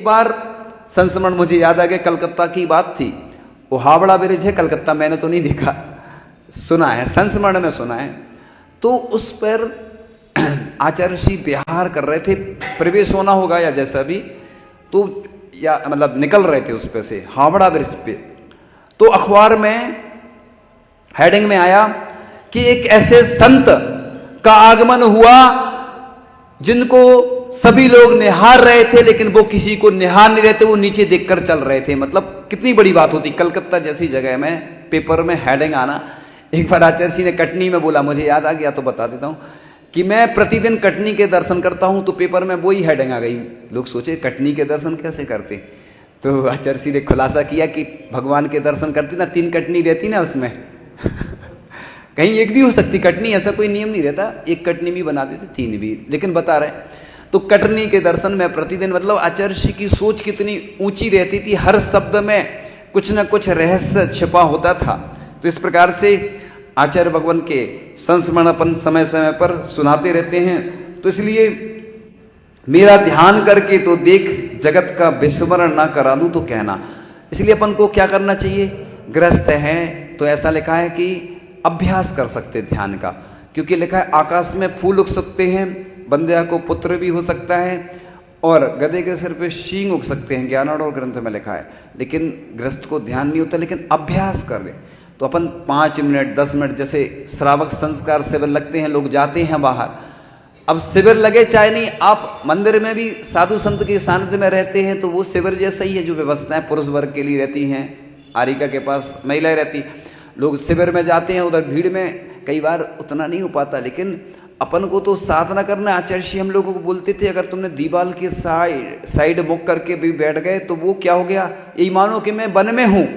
एक बार संस्मरण मुझे याद आ गया, कलकत्ता की बात थी। वो हावड़ा ब्रिज है कलकत्ता, मैंने तो नहीं देखा, सुना है, संस्मरण में सुना है। तो उस पर आचार्य श्री विहार कर रहे थे, प्रवेश होना होगा या जैसा भी, तो या मतलब निकल रहे थे उस पे से हावड़ा ब्रिज पे। तो अखबार में हेडिंग में आया कि एक ऐसे संत का आगमन हुआ जिनको सभी लोग निहार रहे थे, लेकिन वो किसी को निहार नहीं रहे थे, वो नीचे देखकर चल रहे थे। मतलब कितनी बड़ी बात होती कलकत्ता जैसी जगह में पेपर में हेडिंग आना। एक बार आचार्य जी ने कटनी में बोला, मुझे याद आ गया तो बता देता हूँ, कि मैं प्रतिदिन कटनी के दर्शन करता हूँ, तो पेपर में वही हेडिंग आ गई। लोग सोचे कटनी के दर्शन कैसे करते, तो आचार्य जी ने खुलासा किया कि भगवान के दर्शन करते ना, 3 कटनी रहती ना उसमें कहीं एक भी हो सकती कटनी, ऐसा कोई नियम नहीं रहता, 1 कटनी भी बना देते, 3 भी, लेकिन बता रहे। तो कटनी के दर्शन में प्रतिदिन, मतलब आचार्य जी की सोच कितनी ऊंची रहती थी, हर शब्द में कुछ न कुछ रहस्य छिपा होता था। तो इस प्रकार से आचार्य भगवान के संस्मरण अपन समय समय पर सुनाते रहते हैं। तो इसलिए मेरा ध्यान करके तो देख, जगत का विस्मरण ना करा दूं तो कहना। इसलिए अपन को क्या करना चाहिए, ग्रस्त हैं तो ऐसा लिखा है कि अभ्यास कर सकते ध्यान का, क्योंकि लिखा है आकाश में फूल उग सकते हैं, बंध्या को पुत्र भी हो सकता है, और गधे के सिर पे शींग उग सकते हैं, ज्ञानार्णव और ग्रंथ में लिखा है। लेकिन ग्रस्त को ध्यान नहीं होता, लेकिन अभ्यास कर ले तो अपन 5 मिनट 10 मिनट, जैसे श्रावक संस्कार शिविर लगते हैं, लोग जाते हैं बाहर। अब शिविर लगे चाहे नहीं, आप मंदिर में भी साधु संत के सानिध्य में रहते हैं, तो वो शिविर जैसा ही है, जो व्यवस्थाएं पुरुष वर्ग के लिए रहती हैं, आरिका के पास महिलाएं रहती। लोग शिविर में जाते हैं, उधर भीड़ में कई बार उतना नहीं हो पाता, लेकिन अपन को तो साधना करना। आचार्य जी हम लोगों को बोलते थे, अगर तुमने दीवाल के साइड मुख करके भी बैठ गए तो वो क्या हो गया, यही मानो कि मैं वन में हूँ।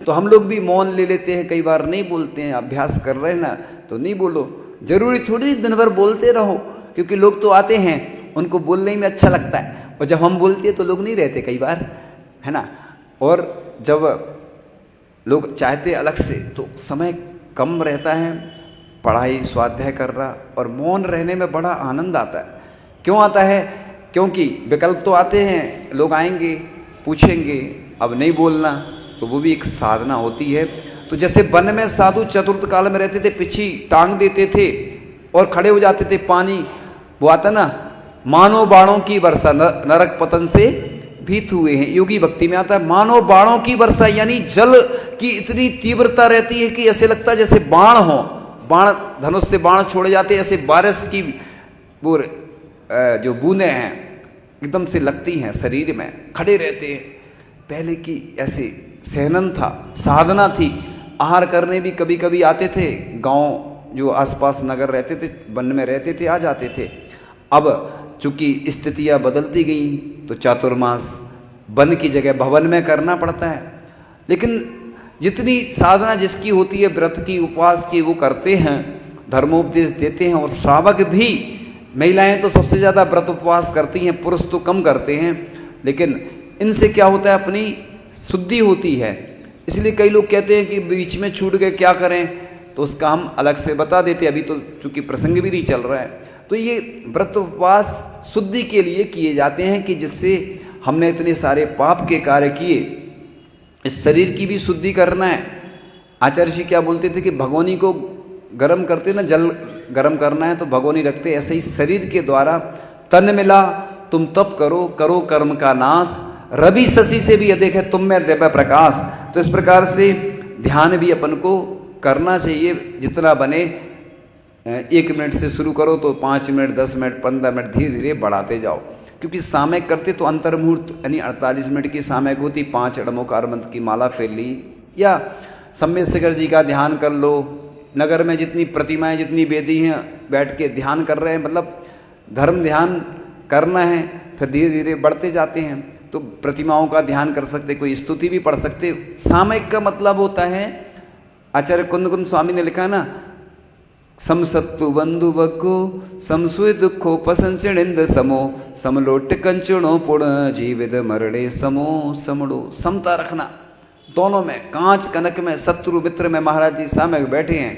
तो हम लोग भी मौन ले लेते हैं, कई बार नहीं बोलते हैं, अभ्यास कर रहे हैं ना, तो नहीं बोलो, जरूरी थोड़ी दिन भर बोलते रहो, क्योंकि लोग तो आते हैं, उनको बोलने में अच्छा लगता है, और जब हम बोलते हैं तो लोग नहीं रहते कई बार, है ना। और जब लोग चाहते अलग से, तो समय कम रहता है, पढ़ाई स्वाध्याय कर रहा, और मौन रहने में बड़ा आनंद आता है। क्यों आता है, क्योंकि विकल्प तो आते हैं, लोग आएंगे पूछेंगे, अब नहीं बोलना, तो वो भी एक साधना होती है। तो जैसे वन में साधु चतुर्थ काल में रहते थे, पीछे टांग देते थे और खड़े हो जाते थे, पानी वो आता ना, मानो बाणों की वर्षा नरक पतन से भीत हुए हैं। योगी भक्ति में आता है मानो बाणों की वर्षा, यानी जल की इतनी तीव्रता रहती है कि ऐसे लगता है जैसे बाण हो, बाण धनुष से बाण छोड़े जाते, ऐसे बारिश की वो जो बूंदें हैं एकदम से लगती हैं शरीर में, खड़े रहते हैं। पहले की ऐसे सहनन था, साधना थी। आहार करने भी कभी कभी आते थे, गांव जो आसपास नगर रहते थे, वन में रहते थे, आ जाते थे। अब चूंकि स्थितियां बदलती गई, तो चातुर्मास वन की जगह भवन में करना पड़ता है। लेकिन जितनी साधना जिसकी होती है, व्रत की, उपवास की, वो करते हैं, धर्मोपदेश देते हैं। और श्रावक भी, महिलाएं तो सबसे ज़्यादा व्रत उपवास करती हैं, पुरुष तो कम करते हैं, लेकिन इनसे क्या होता है, अपनी शुद्धि होती है। इसलिए कई लोग कहते हैं कि बीच में छूट गए क्या करें, तो उसका हम अलग से बता देते, अभी तो चूंकि प्रसंग भी नहीं चल रहा है। तो ये व्रत उपवास शुद्धि के लिए किए जाते हैं, कि जिससे हमने इतने सारे पाप के कार्य किए, इस शरीर की भी शुद्धि करना है। आचार्य जी क्या बोलते थे कि भगोनी को गर्म करते ना, जल गर्म करना है तो भगोनी रखते, ऐसे ही शरीर के द्वारा तन मिला तुम तप करो, करो कर्म का नाश, रवि शशि से भी अधिक है तुम में दिव्य प्रकाश। तो इस प्रकार से ध्यान भी अपन को करना चाहिए, जितना बने। 1 मिनट से शुरू करो तो 5 मिनट 10 मिनट 15 मिनट धीरे धीरे बढ़ाते जाओ, क्योंकि सामयिक करते तो अंतर्मुहूर्त यानी 48 मिनट की सामयिक होती, 5 अड़मोकार मंत्र की माला फेर ली, या सम्यक शिखर जी का ध्यान कर लो। नगर में जितनी प्रतिमाएं, जितनी वेदी हैं, बैठ के ध्यान कर रहे हैं, मतलब धर्म ध्यान करना है, फिर धीरे धीरे बढ़ते जाते हैं। तो प्रतिमाओं का ध्यान कर सकते, कोई स्तुति भी पढ़ सकते। सामयिक का मतलब होता है, आचार्य कुंद कुंद स्वामी ने लिखा है ना, समसत्तु बंधु बको समसुय दुखो पसंसिणिंद समो समलोट कंचनो पुण जीवित मरणे समो समड़ो। समता रखना दोनों में, कांच कनक में, शत्रु मित्र में। महाराज जी सामयिक बैठे हैं,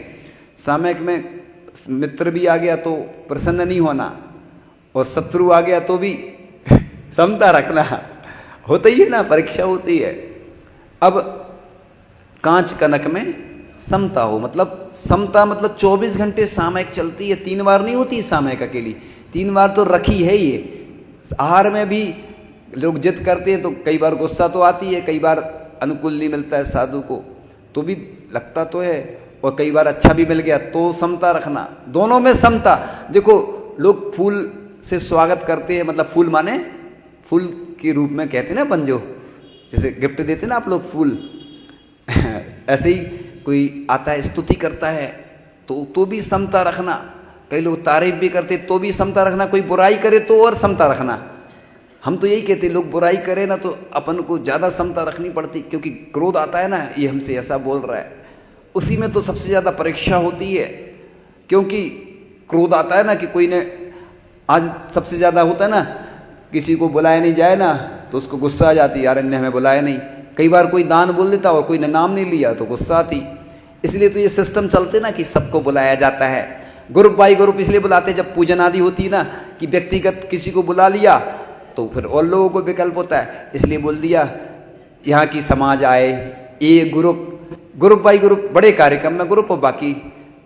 सामयिक में मित्र भी आ गया तो प्रसन्न नहीं होना, और शत्रु आ गया तो भी समता रखना। होता ही है ना, परीक्षा होती है। अब कांच कनक में समता हो, मतलब समता मतलब 24 घंटे सामयिक चलती है, 3 बार नहीं होती सामयिक अकेली, 3 बार तो रखी है ये। आहार में भी लोग जिद करते हैं तो कई बार गुस्सा तो आती है, कई बार अनुकूल नहीं मिलता है साधु को तो भी लगता तो है, और कई बार अच्छा भी मिल गया तो समता रखना, दोनों में समता। देखो लोग फूल से स्वागत करते हैं, मतलब फूल माने फूल के रूप में कहते हैं ना अपन, जो जैसे गिफ्ट देते हैं ना आप लोग फूल ऐसे ही कोई आता है स्तुति करता है तो भी समता रखना। कई लोग तारीफ भी करते तो भी समता रखना, कोई बुराई करे तो और समता रखना। हम तो यही कहते लोग बुराई करें ना तो अपन को ज़्यादा समता रखनी पड़ती, क्योंकि क्रोध आता है ना, ये हमसे ऐसा बोल रहा है, उसी में तो सबसे ज़्यादा परीक्षा होती है। क्योंकि क्रोध आता है ना कि कोई ने, आज सबसे ज़्यादा होता है ना, किसी को बुलाया नहीं जाए ना तो उसको गुस्सा आ जाती, यार इन्हें हमें बुलाया नहीं। कई बार कोई दान बोल देता और कोई ने नाम नहीं लिया तो गुस्सा आती। इसलिए तो ये सिस्टम चलते ना कि सबको बुलाया जाता है, ग्रुप बाई ग्रुप इसलिए बुलाते, जब पूजन आदि होती ना कि व्यक्तिगत किसी को बुला लिया तो फिर और लोगों को विकल्प होता है, इसलिए बोल दिया यहाँ की समाज आए, ये ग्रुप बाई ग्रुप, बड़े कार्यक्रम में ग्रुप। और बाकी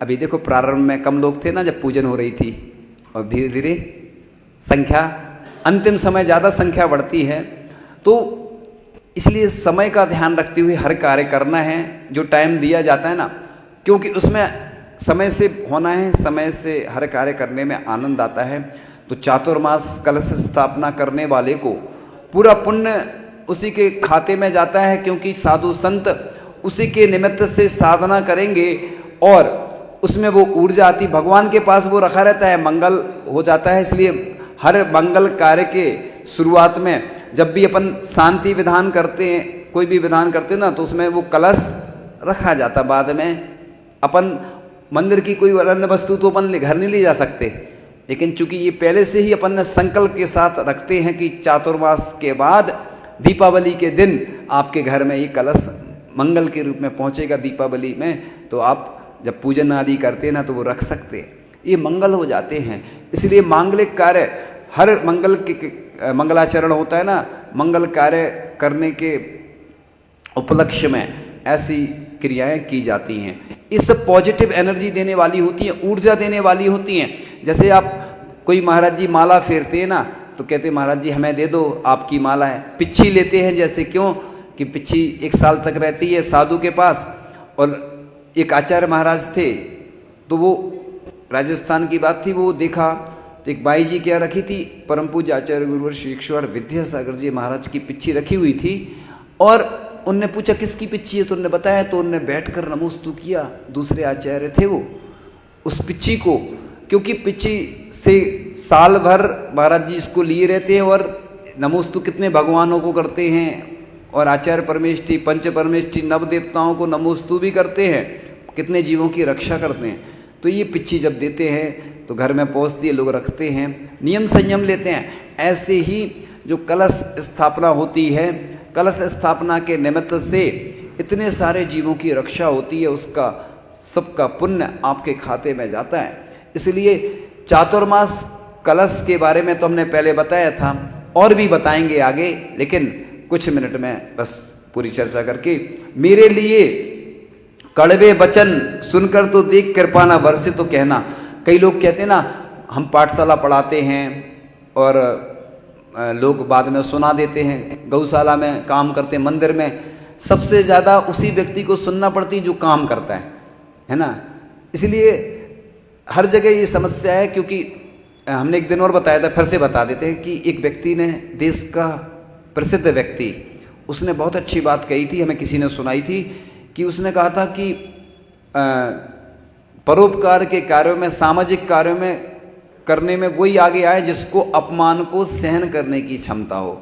अभी देखो प्रारंभ में कम लोग थे ना जब पूजन हो रही थी, और धीरे धीरे संख्या, अंतिम समय ज़्यादा संख्या बढ़ती है। तो इसलिए समय का ध्यान रखते हुए हर कार्य करना है जो टाइम दिया जाता है ना, क्योंकि उसमें समय से होना है, समय से हर कार्य करने में आनंद आता है। तो चातुर्मास कलश स्थापना करने वाले को पूरा पुण्य उसी के खाते में जाता है, क्योंकि साधु संत उसी के निमित्त से साधना करेंगे और उसमें वो ऊर्जा आती, भगवान के पास वो रखा रहता है, मंगल हो जाता है। इसलिए हर मंगल कार्य के शुरुआत में जब भी अपन शांति विधान करते हैं, कोई भी विधान करते हैं ना, तो उसमें वो कलश रखा जाता। बाद में अपन मंदिर की कोई अन्य वस्तु तो अपन घर नहीं ले जा सकते, लेकिन चूंकि ये पहले से ही अपन ने संकल्प के साथ रखते हैं कि चातुर्मास के बाद दीपावली के दिन आपके घर में ये कलश मंगल के रूप में पहुंचेगा दीपावली में, तो आप जब पूजन आदि करते हैं ना तो वो रख सकते हैं, ये मंगल हो जाते हैं। इसलिए मांगलिक कार्य हर मंगल के मंगलाचरण होता है ना, मंगल कार्य करने के उपलक्ष्य में ऐसी क्रियाएं की जाती हैं। ये सब पॉजिटिव एनर्जी देने वाली होती हैं, ऊर्जा देने वाली होती हैं। जैसे आप कोई महाराज जी माला फेरते हैं ना तो कहते हैं महाराज जी हमें दे दो, आपकी माला है। पिच्छी लेते हैं, जैसे क्यों कि पिच्छी 1 साल तक रहती है साधु के पास। और एक आचार्य महाराज थे तो वो राजस्थान की बात थी, वो देखा तो एक बाई जी क्या रखी थी, परम पूज्य आचार्य गुरुवर श्री ईश्वर विद्यासागर जी महाराज की पिच्छी रखी हुई थी। और उनने पूछा किसकी पिच्छी है, तो उन्होंने बताया, तो उनने बैठकर नमोस्तु किया। दूसरे आचार्य थे वो उस पिच्छी को, क्योंकि पिच्छी से साल भर महाराज जी इसको लिए रहते हैं और नमोस्तु कितने भगवानों को करते हैं, और आचार्य परमेष्ठी पंच परमेष्ठी नव देवताओं को नमोस्तु भी करते हैं, कितने जीवों की रक्षा करते हैं। तो ये पिच्छी जब देते हैं तो घर में पहुँचती है, लोग रखते हैं, नियम संयम लेते हैं। ऐसे ही जो कलश स्थापना होती है, कलश स्थापना के निमित्त से इतने सारे जीवों की रक्षा होती है, उसका सबका पुण्य आपके खाते में जाता है। इसलिए चातुर्मास कलश के बारे में तो हमने पहले बताया था, और भी बताएंगे आगे, लेकिन कुछ मिनट में बस पूरी चर्चा करके, मेरे लिए कड़वे वचन सुनकर तो देख कृपा ना बरसे तो कहना। कई लोग कहते हैं ना हम पाठशाला पढ़ाते हैं और लोग बाद में सुना देते हैं, गौशाला में काम करते हैं, मंदिर में सबसे ज़्यादा उसी व्यक्ति को सुनना पड़ती जो काम करता है ना। इसलिए हर जगह ये समस्या है, क्योंकि हमने एक दिन और बताया था, फिर से बता देते हैं कि एक व्यक्ति ने, देश का प्रसिद्ध व्यक्ति, उसने बहुत अच्छी बात कही थी, हमें किसी ने सुनाई थी, कि उसने कहा था कि परोपकार के कार्यों में, सामाजिक कार्यों में करने में वही आगे आए जिसको अपमान को सहन करने की क्षमता हो।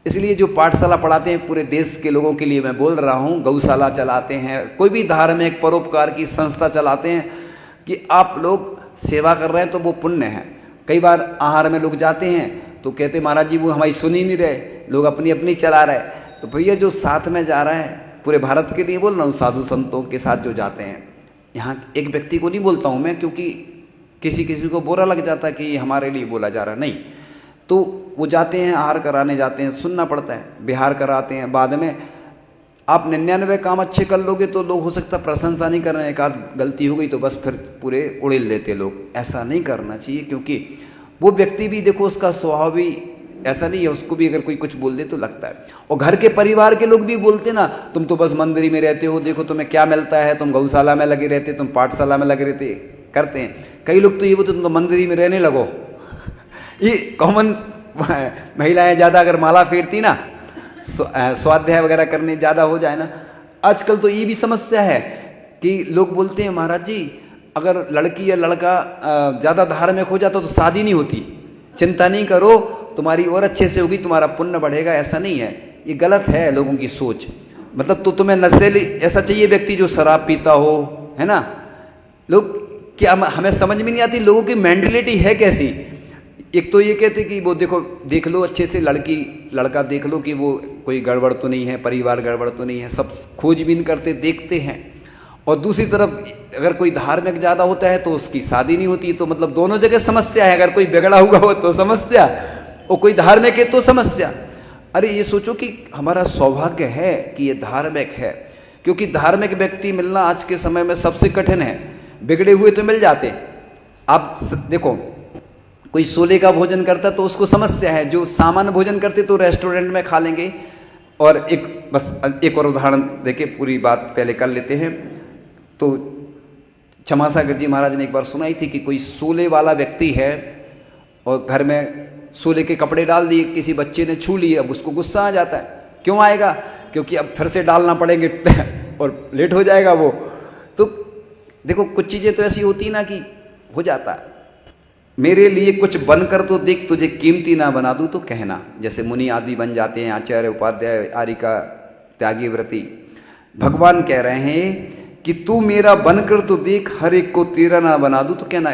इसलिए जो पाठशाला पढ़ाते हैं पूरे देश के लोगों के लिए मैं बोल रहा हूँ, गौशाला चलाते हैं, कोई भी धार्मिक परोपकार की संस्था चलाते हैं, कि आप लोग सेवा कर रहे हैं तो वो पुण्य है। कई बार आहार में लोग जाते हैं तो कहते महाराज जी वो हमारी सुन ही नहीं रहे, लोग अपनी अपनी चला रहे। तो भैया जो साथ में जा रहा है, पूरे भारत के लिए बोल रहा हूँ, साधु संतों के साथ जो जाते हैं, यहाँ एक व्यक्ति को नहीं बोलता हूँ मैं, क्योंकि किसी किसी को बुरा लग जाता है कि ये हमारे लिए बोला जा रहा, नहीं। तो वो जाते हैं, आहार कराने जाते हैं, सुनना पड़ता है, बिहार कराते हैं। बाद में आप 99 काम अच्छे कर लोगे तो लोग हो सकता है प्रशंसा नहीं कर रहे हैं, एक आध गलती हो गई तो बस फिर पूरे उड़ेल देते लोग। ऐसा नहीं करना चाहिए, क्योंकि वो व्यक्ति भी देखो उसका स्वभाव भी ऐसा नहीं है, उसको भी अगर कोई कुछ बोल दे तो लगता है। और घर के परिवार के लोग भी बोलते ना, तुम तो बस मंदिर में रहते हो, देखो तुम्हें क्या मिलता है, तुम गौशाला में लगे रहते, तुम पाठशाला में लगे रहते करते हैं। कई लोग तो ये बोलते तुम तो मंदिर में रहने लगो। ये कॉमन महिलाएं ज़्यादा अगर माला फेरती ना, स्वाध्याय वगैरह करने ज़्यादा हो जाए ना। आजकल तो ये भी समस्या है कि लोग बोलते हैं महाराज जी अगर लड़की या लड़का ज़्यादा धार्मिक हो जाता तो शादी नहीं होती, चिंता नहीं करो तुम्हारी और अच्छे से होगी, तुम्हारा पुण्य बढ़ेगा। ऐसा नहीं है, ये गलत है लोगों की सोच। मतलब तो तुम्हें नशेली ऐसा चाहिए व्यक्ति जो शराब पीता हो, है ना। लोग क्या, हमें समझ में नहीं आती लोगों की मेंटलिटी है कैसी। एक तो ये कहते कि वो देखो देख लो अच्छे से लड़की लड़का देख लो कि वो कोई गड़बड़ तो नहीं है, परिवार गड़बड़ तो नहीं है, सब खोजबीन करते देखते हैं। और दूसरी तरफ अगर कोई धार्मिक ज़्यादा होता है तो उसकी शादी नहीं होती। तो मतलब दोनों जगह समस्या है, अगर कोई बिगड़ा हुआ हो तो समस्या, और कोई धार्मिक है तो समस्या। अरे ये सोचो कि हमारा सौभाग्य है कि ये धार्मिक है, क्योंकि धार्मिक व्यक्ति मिलना आज के समय में सबसे कठिन है। बिगड़े हुए तो मिल जाते। आप देखो कोई सोले का भोजन करता तो उसको समस्या है, जो सामान्य भोजन करते तो रेस्टोरेंट में खा लेंगे। और एक और उदाहरण देके पूरी बात पहले कर लेते हैं। तो क्षमासागर जी महाराज ने एक बार सुनाई थी कि कोई सोले वाला व्यक्ति है और घर में सोले के कपड़े डाल दिए, किसी बच्चे ने छू लिए, अब उसको गुस्सा आ जाता है। क्यों आएगा? क्योंकि अब फिर से डालना पड़ेंगे और लेट हो जाएगा वो। तो देखो कुछ चीज़ें तो ऐसी होती ना कि हो जाता है। मेरे लिए कुछ बनकर तो देख, तुझे कीमती ना बना दूं तो कहना। जैसे मुनि आदि बन जाते हैं, आचार्य उपाध्याय आरिका त्यागी व्रती। भगवान कह रहे हैं कि तू मेरा बनकर तो देख, हर एक को तेरा ना बना दूं तो कहना।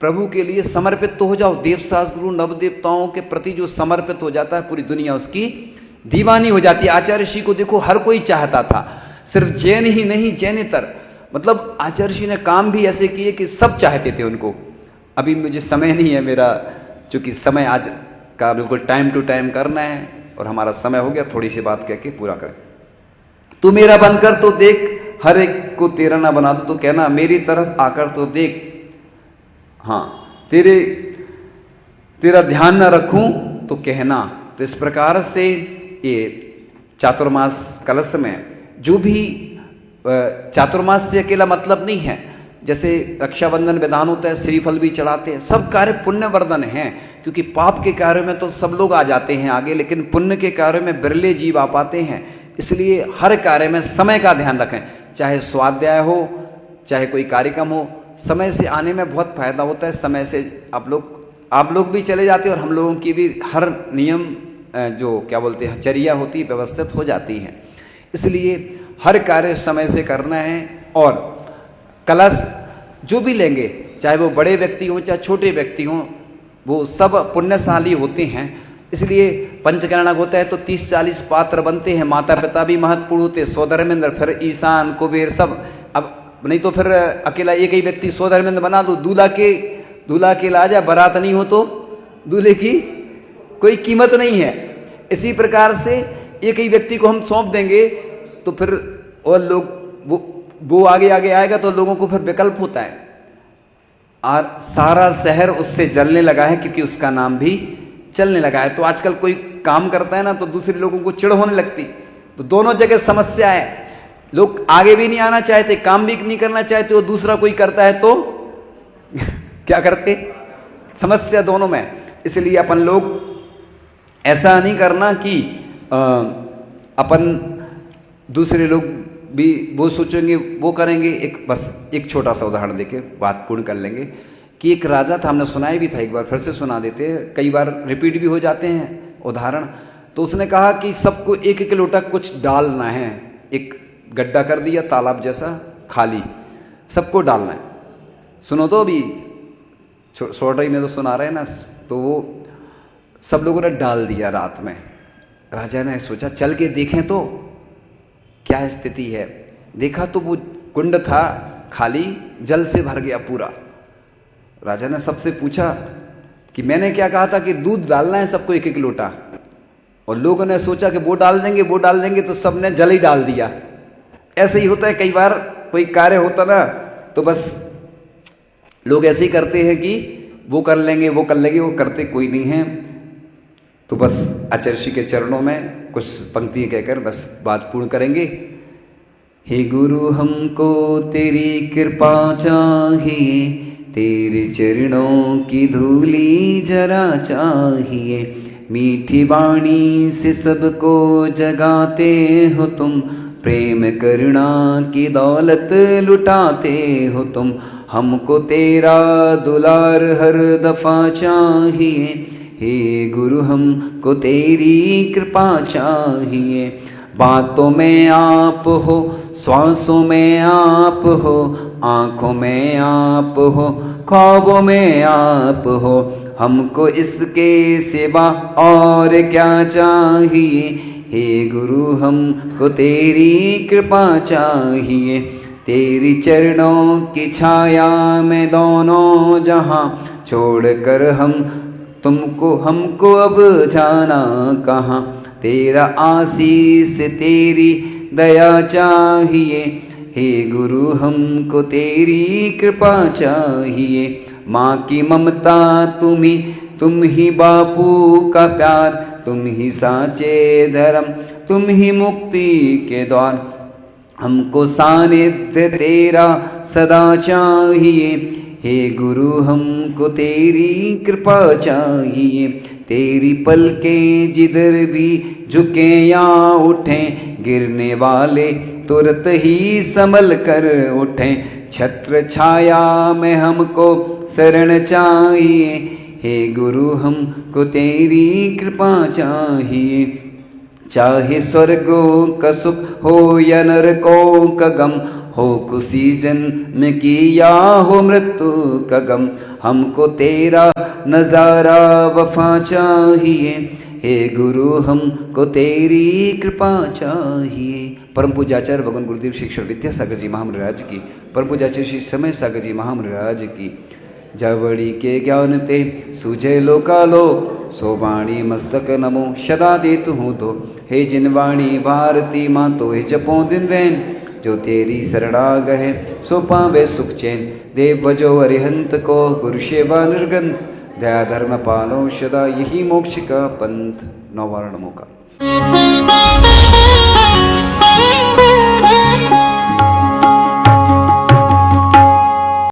प्रभु के लिए समर्पित तो हो जाओ। देवशास्त्र गुरु नवदेवताओं के प्रति जो समर्पित हो जाता है पूरी दुनिया उसकी दीवानी हो जाती है। आचार्य ऋषि को देखो हर कोई चाहता था, सिर्फ जैन ही नहीं जैनेतर। मतलब आचार्य ऋषि ने काम भी ऐसे किए कि सब चाहते थे उनको। अभी मुझे समय नहीं है मेरा, चूँकि समय आज का बिल्कुल टाइम टू टाइम करना है और हमारा समय हो गया, थोड़ी सी बात कह के पूरा करें। तू मेरा बनकर तो देख, हर एक को तेरा ना बना दो तो कहना। मेरी तरफ आकर तो देख, हाँ तेरा ध्यान ना रखूं तो कहना। तो इस प्रकार से ये चातुर्मास कलश में जो भी चातुर्मास से अकेला मतलब नहीं है। जैसे रक्षाबंधन विधान होता है, श्रीफल भी चढ़ाते हैं, सब कार्य पुण्यवर्धन हैं। क्योंकि पाप के कार्य में तो सब लोग आ जाते हैं आगे, लेकिन पुण्य के कार्य में बिरले जीव आ पाते हैं। इसलिए हर कार्य में समय का ध्यान रखें, चाहे स्वाध्याय हो चाहे कोई कार्यक्रम हो, समय से आने में बहुत फायदा होता है। समय से आप लोग भी चले जाते हैं और हम लोगों की भी हर नियम जो क्या बोलते हैं चर्या होती है व्यवस्थित हो जाती है। इसलिए हर कार्य समय से करना है। और कलश जो भी लेंगे, चाहे वो बड़े व्यक्ति हों चाहे छोटे व्यक्ति हों, वो सब पुण्यशाली होते हैं। इसलिए पंचकर्णक होता है तो 30-40 पात्र बनते हैं। माता पिता भी महत्वपूर्ण होते हैं, स्वधर्मेंद्र, फिर ईशान कुबेर सब। अब नहीं तो फिर अकेला एक ही व्यक्ति स्वधर्मेंद्र बना दो, दूल्हा के लाजा, बारात नहीं हो तो दूल्हे की कोई कीमत नहीं है। इसी प्रकार से एक ही व्यक्ति को हम सौंप देंगे तो फिर और लोग वो आगे आएगा तो लोगों को फिर विकल्प होता है। और सारा शहर उससे जलने लगा है क्योंकि उसका नाम भी चलने लगा है। तो आजकल कोई काम करता है ना तो दूसरे लोगों को चिढ़ होने लगती। तो दोनों जगह समस्या है, लोग आगे भी नहीं आना चाहते, काम भी नहीं करना चाहते, वो दूसरा कोई करता है तो क्या करते, समस्या दोनों में। इसलिए अपन लोग ऐसा नहीं करना कि अपन दूसरे लोग भी वो सोचेंगे वो करेंगे। एक छोटा सा उदाहरण देके बात पूर्ण कर लेंगे कि एक राजा था, हमने सुनाया भी था, एक बार फिर से सुना देते हैं, कई बार रिपीट भी हो जाते हैं उदाहरण। तो उसने कहा कि सबको एक एक लोटा कुछ डालना है। एक गड्ढा कर दिया तालाब जैसा खाली, सबको डालना है। सुनो तो अभी शॉर्ट में तो सुना रहे हैं ना। तो वो सब लोगों ने डाल दिया रात में। राजा ने सोचा चल के देखें तो क्या स्थिति है। देखा तो वो कुंड था खाली, जल से भर गया पूरा। राजा ने सबसे पूछा कि मैंने क्या कहा था कि दूध डालना है सबको एक एक लोटा, और लोगों ने सोचा कि वो डाल देंगे तो सबने जल ही डाल दिया। ऐसे ही होता है कई बार, कोई कार्य होता ना तो बस लोग ऐसे ही करते हैं कि वो कर लेंगे वो करते कोई नहीं है। तो बस आचार्य श्री के चरणों में कुछ पंक्तियां कहकर बस बात पूर्ण करेंगे। हे गुरु हमको तेरी कृपा चाहिए, तेरे चरणों की धूली जरा चाहिए, मीठी वाणी से सबको जगाते हो तुम, प्रेम करुणा की दौलत लुटाते हो तुम, हमको तेरा दुलार हर दफा चाहिए, हे गुरु हमको तेरी कृपा चाहिए। बातों में आप हो, श्वासों में आप हो, आँखों में आप हो, ख्वाबों में आप हो, हमको इसके सिवा और क्या चाहिए, हे गुरु हमको तेरी कृपा चाहिए। तेरी चरणों की छाया में दोनों जहां छोड़कर हमको अब जाना कहाँ, तेरा आशीष तेरी दया चाहिए, हे गुरु हमको तेरी कृपा चाहिए। माँ की ममता तुम ही बापू का प्यार, तुम ही साचे धर्म, तुम ही मुक्ति के द्वार, हमको सानिध्य तेरा सदा चाहिए, हे गुरु हमको तेरी कृपा चाहिए। तेरी पलकें जिधर भी झुके या उठें, गिरने वाले तुरंत ही संभल कर उठें, छत्र छाया में हमको शरण चाहिए, हे गुरु हमको तेरी कृपा चाहिए। चाहे स्वर्गों का सुख हो या नरकों का गम, हो किसी जन्म की या हो मृत्यु का गम, हमको तेरा नजारा वफा चाहिए, हे गुरु हमको तेरी कृपा चाहिए। परम पूज्य आचार्य भगवान गुरुदेव शिक्षण विद्यासागर जी महाराज की, परम पूज्य आचार्य श्री समय सागर जी महाराज की। जवड़ी के ज्ञान ते सुझे लोकालो, सो वाणी मस्तक नमो सदा देत हूँ तो, हे जिन वाणी भारती माँ तो हे जपो दिन रैन, जो तेरी शरणा गहे सो पावे सुख चैन, देव भजो अरिहंत को गुरु सेवा निर्गंथ, दया धर्म पालो सदा यही मोक्ष का पंथ। नवर्ण का